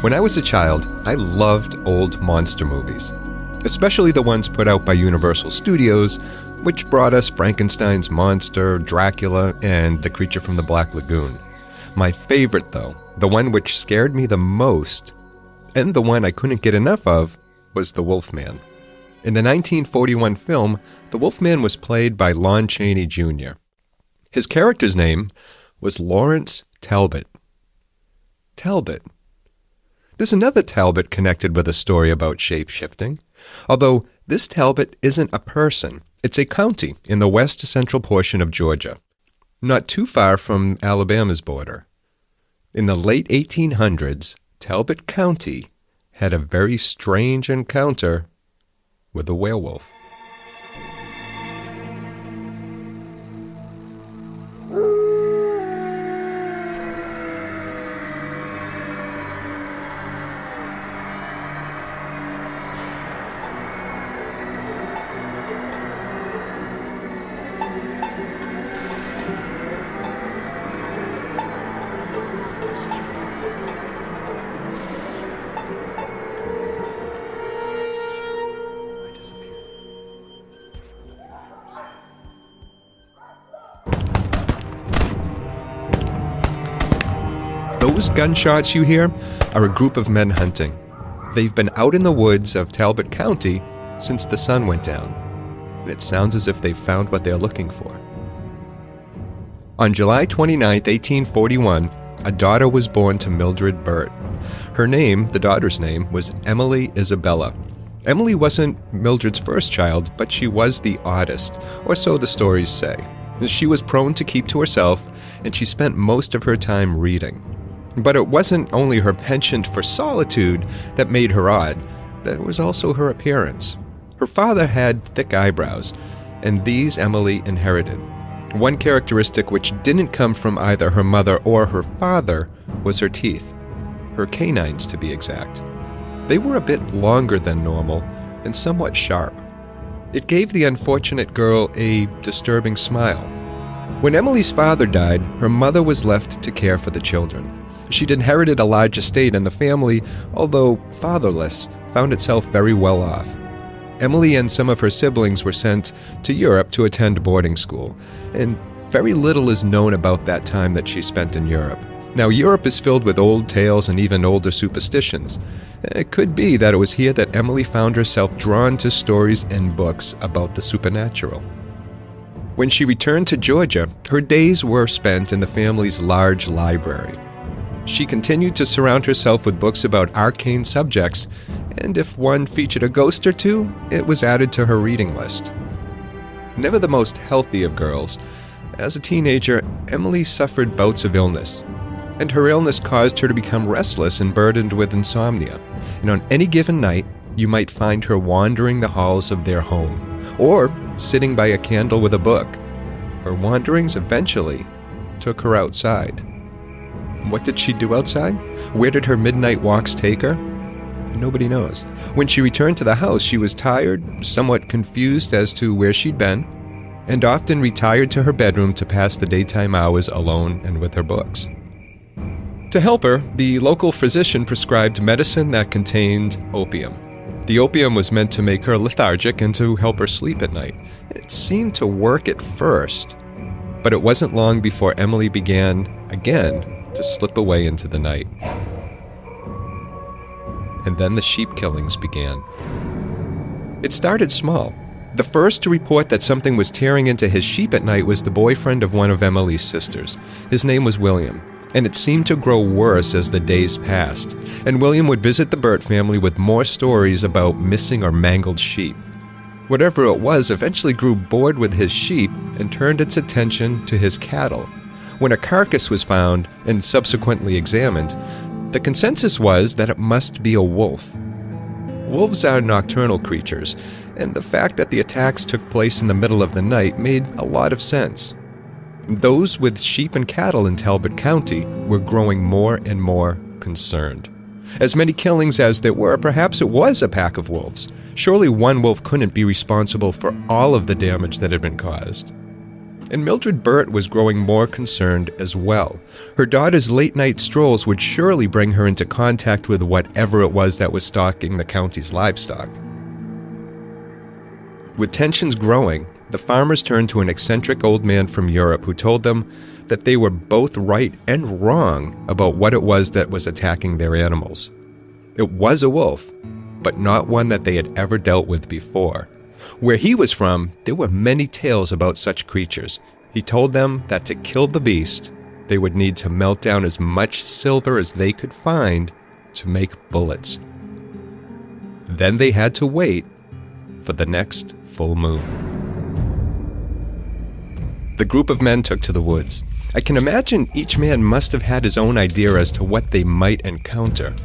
When I was a child, I loved old monster movies, especially the ones put out by Universal Studios, which brought us Frankenstein's monster, Dracula, and The Creature from the Black Lagoon. My favorite, though, the one which scared me the most, and the one I couldn't get enough of, was the Wolfman. In the 1941 film, the Wolfman was played by Lon Chaney Jr. His character's name was Lawrence Talbot. Talbot. There's another Talbot connected with a story about shape-shifting, although this Talbot isn't a person. It's a county in the west central portion of Georgia, not too far from Alabama's border. In the late 1800s, Talbot County had a very strange encounter with a werewolf. Those gunshots you hear are a group of men hunting. They've been out in the woods of Talbot County since the sun went down, and it sounds as if they've found what they're looking for. On July 29, 1841, a daughter was born to Mildred Burt. Her name, the daughter's name, was Emily Isabella. Emily wasn't Mildred's first child, but she was the oddest, or so the stories say. She was prone to keep to herself, and she spent most of her time reading. But it wasn't only her penchant for solitude that made her odd. There was also her appearance. Her father had thick eyebrows, and these Emily inherited. One characteristic which didn't come from either her mother or her father was her teeth. Her canines, to be exact. They were a bit longer than normal and somewhat sharp. It gave the unfortunate girl a disturbing smile. When Emily's father died, her mother was left to care for the children. She'd inherited a large estate, and the family, although fatherless, found itself very well off. Emily and some of her siblings were sent to Europe to attend boarding school, and very little is known about that time that she spent in Europe. Now, Europe is filled with old tales and even older superstitions. It could be that it was here that Emily found herself drawn to stories and books about the supernatural. When she returned to Georgia, her days were spent in the family's large library. She continued to surround herself with books about arcane subjects, and if one featured a ghost or two, it was added to her reading list. Never the most healthy of girls, as a teenager, Emily suffered bouts of illness, and her illness caused her to become restless and burdened with insomnia. And on any given night, you might find her wandering the halls of their home, or sitting by a candle with a book. Her wanderings eventually took her outside. What did she do outside? Where did her midnight walks take her? Nobody knows. When she returned to the house, she was tired, somewhat confused as to where she'd been, and often retired to her bedroom to pass the daytime hours alone and with her books. To help her, the local physician prescribed medicine that contained opium. The opium was meant to make her lethargic and to help her sleep at night. It seemed to work at first, but it wasn't long before Emily began, again, to slip away into the night. And then the sheep killings began. It started small. The first to report that something was tearing into his sheep at night was the boyfriend of one of Emily's sisters. His name was William, and it seemed to grow worse as the days passed, and William would visit the Burt family with more stories about missing or mangled sheep. Whatever it was eventually grew bored with his sheep and turned its attention to his cattle. When a carcass was found and subsequently examined, the consensus was that it must be a wolf. Wolves are nocturnal creatures, and the fact that the attacks took place in the middle of the night made a lot of sense. Those with sheep and cattle in Talbot County were growing more and more concerned. As many killings as there were, perhaps it was a pack of wolves. Surely one wolf couldn't be responsible for all of the damage that had been caused. And Mildred Burt was growing more concerned as well. Her daughter's late-night strolls would surely bring her into contact with whatever it was that was stalking the county's livestock. With tensions growing, the farmers turned to an eccentric old man from Europe who told them that they were both right and wrong about what it was that was attacking their animals. It was a wolf, but not one that they had ever dealt with before. Where he was from, there were many tales about such creatures. He told them that to kill the beast, they would need to melt down as much silver as they could find to make bullets. Then they had to wait for the next full moon. The group of men took to the woods. I can imagine each man must have had his own idea as to what they might encounter,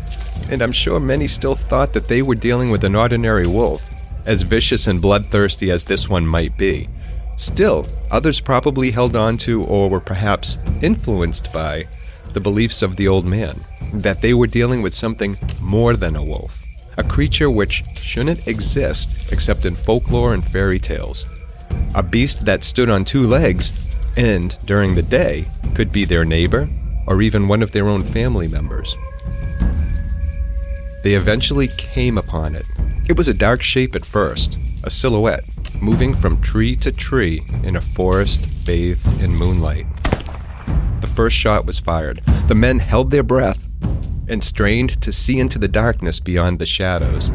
and I'm sure many still thought that they were dealing with an ordinary wolf, as vicious and bloodthirsty as this one might be. Still, others probably held on to, or were perhaps influenced by, the beliefs of the old man, that they were dealing with something more than a wolf, a creature which shouldn't exist except in folklore and fairy tales, a beast that stood on two legs and, during the day, could be their neighbor or even one of their own family members. They eventually came upon it. It was a dark shape at first, a silhouette, moving from tree to tree in a forest bathed in moonlight. The first shot was fired. The men held their breath and strained to see into the darkness beyond the shadows.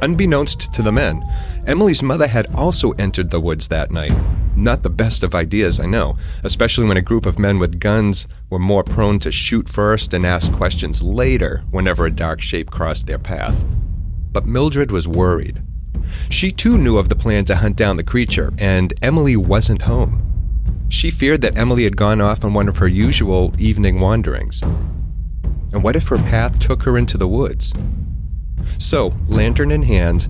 Unbeknownst to the men, Emily's mother had also entered the woods that night. Not the best of ideas, I know, especially when a group of men with guns were more prone to shoot first and ask questions later whenever a dark shape crossed their path. But Mildred was worried. She too knew of the plan to hunt down the creature, and Emily wasn't home. She feared that Emily had gone off on one of her usual evening wanderings. And what if her path took her into the woods? So, lantern in hand,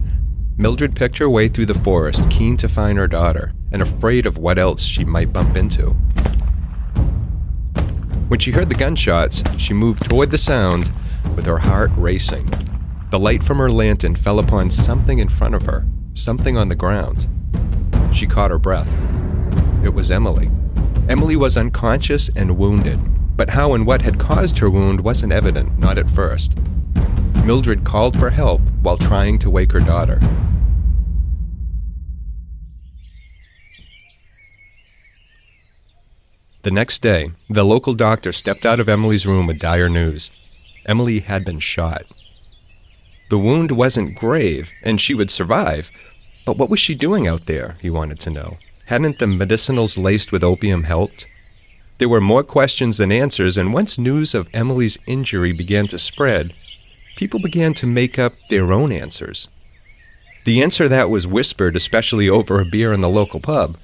Mildred picked her way through the forest, keen to find her daughter, and afraid of what else she might bump into. When she heard the gunshots, she moved toward the sound with her heart racing. The light from her lantern fell upon something in front of her, something on the ground. She caught her breath. It was Emily. Emily was unconscious and wounded, but how and what had caused her wound wasn't evident, not at first. Mildred called for help while trying to wake her daughter. The next day, the local doctor stepped out of Emily's room with dire news. Emily had been shot. The wound wasn't grave, and she would survive, but what was she doing out there, he wanted to know. Hadn't the medicinals laced with opium helped? There were more questions than answers, and once news of Emily's injury began to spread, people began to make up their own answers. The answer that was whispered, especially over a beer in the local pub,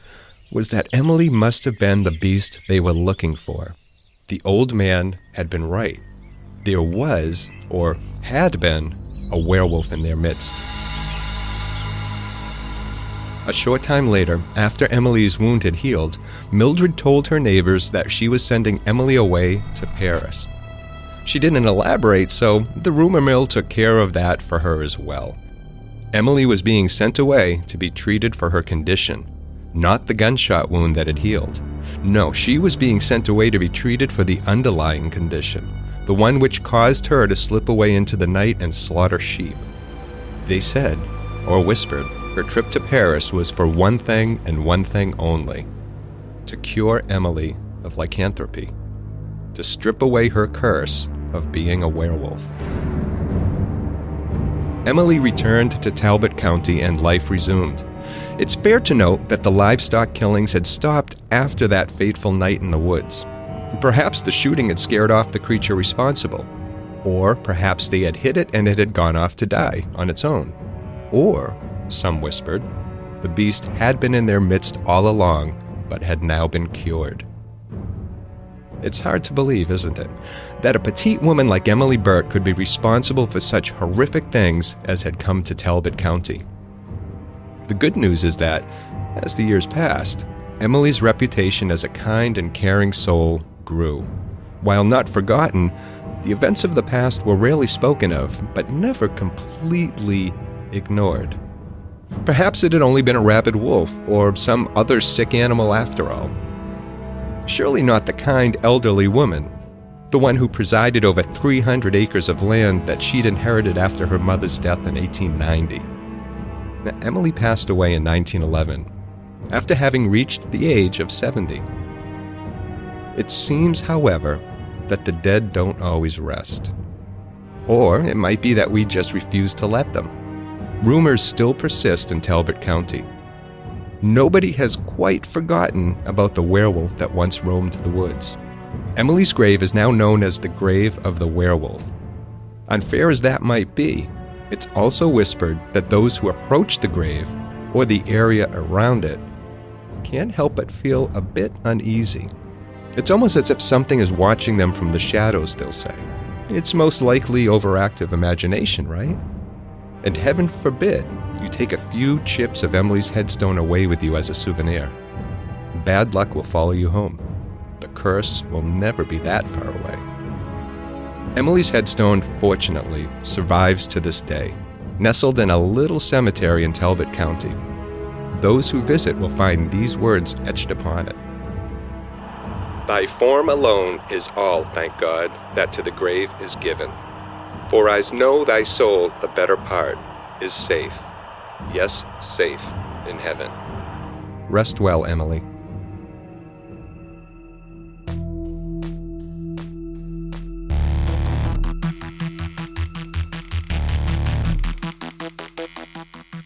was that Emily must have been the beast they were looking for. The old man had been right. There was, or had been, a werewolf in their midst. A short time later, after Emily's wound had healed, Mildred told her neighbors that she was sending Emily away to Paris. She didn't elaborate, so the rumor mill took care of that for her as well. Emily was being sent away to be treated for her condition, not the gunshot wound that had healed. No, she was being sent away to be treated for the underlying condition, the one which caused her to slip away into the night and slaughter sheep. They said, or whispered, her trip to Paris was for one thing and one thing only: to cure Emily of lycanthropy, to strip away her curse of being a werewolf. Emily returned to Talbot County and life resumed. It's fair to note that the livestock killings had stopped after that fateful night in the woods. Perhaps the shooting had scared off the creature responsible, or perhaps they had hit it and it had gone off to die on its own. Or, some whispered, the beast had been in their midst all along, but had now been cured. It's hard to believe, isn't it, that a petite woman like Emily Burt could be responsible for such horrific things as had come to Talbot County. The good news is that, as the years passed, Emily's reputation as a kind and caring soul grew. While not forgotten, The events of the past were rarely spoken of, but never completely ignored. Perhaps it had only been a rabid wolf, or some other sick animal after all. Surely not the kind elderly woman, the one who presided over 300 acres of land that she'd inherited after her mother's death in 1890. Now, Emily passed away in 1911, after having reached the age of 70. It seems, however, that the dead don't always rest. Or it might be that we just refuse to let them. Rumors still persist in Talbot County. Nobody has quite forgotten about the werewolf that once roamed the woods. Emily's grave is now known as the grave of the werewolf. Unfair as that might be, it's also whispered that those who approach the grave, or the area around it, can't help but feel a bit uneasy. It's almost as if something is watching them from the shadows, they'll say. It's most likely overactive imagination, right? And heaven forbid you take a few chips of Emily's headstone away with you as a souvenir. Bad luck will follow you home. The curse will never be that far away. Emily's headstone, fortunately, survives to this day, nestled in a little cemetery in Talbot County. Those who visit will find these words etched upon it. Thy form alone is all, thank God, that to the grave is given. For I know thy soul, the better part, is safe. Yes, safe in heaven. Rest well, Emily.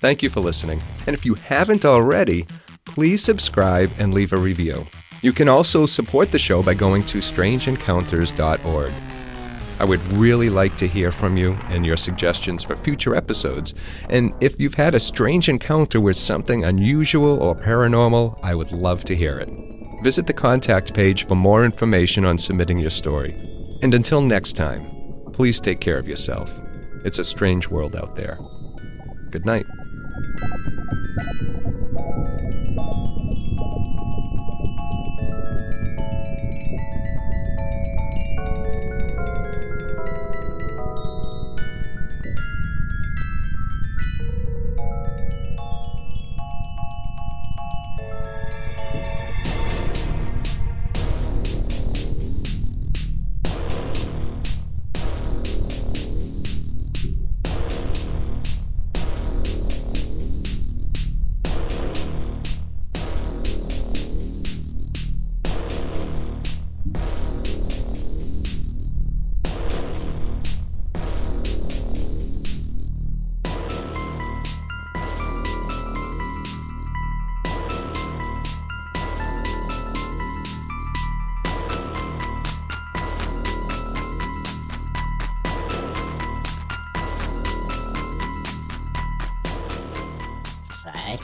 Thank you for listening, and if you haven't already, please subscribe and leave a review. You can also support the show by going to strangeencounters.org. I would really like to hear from you and your suggestions for future episodes, and if you've had a strange encounter with something unusual or paranormal, I would love to hear it. Visit the contact page for more information on submitting your story. And until next time, please take care of yourself. It's a strange world out there. Good night.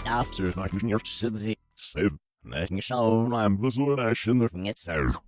After my city, save, letting show I'm was what I shouldn't have.